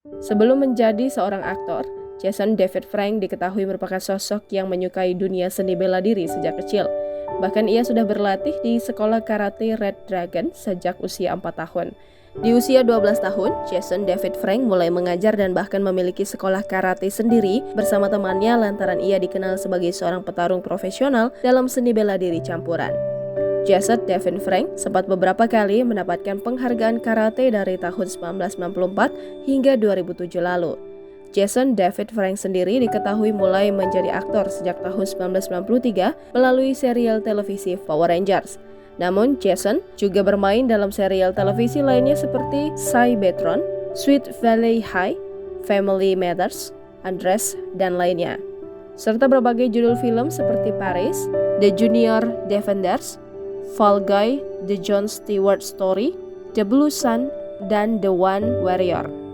Sebelum menjadi seorang aktor, Jason David Frank diketahui merupakan sosok yang menyukai dunia seni bela diri sejak kecil. Bahkan ia sudah berlatih di sekolah karate Red Dragon sejak usia 4 tahun. Di usia 12 tahun, Jason David Frank mulai mengajar dan bahkan memiliki sekolah karate sendiri bersama temannya lantaran ia dikenal sebagai seorang petarung profesional dalam seni bela diri campuran. Jason David Frank sempat beberapa kali mendapatkan penghargaan karate dari tahun 1994 hingga 2007 lalu. Jason David Frank sendiri diketahui mulai menjadi aktor sejak tahun 1993 melalui serial televisi Power Rangers. Namun, Jason juga bermain dalam serial televisi lainnya seperti Cybertron, Sweet Valley High, Family Matters, Undressed, dan lainnya. Serta berbagai judul film seperti Paris, The Junior Defenders, Fall Guy, The Jon Stewart Story, The Blue Sun, dan The One Warrior.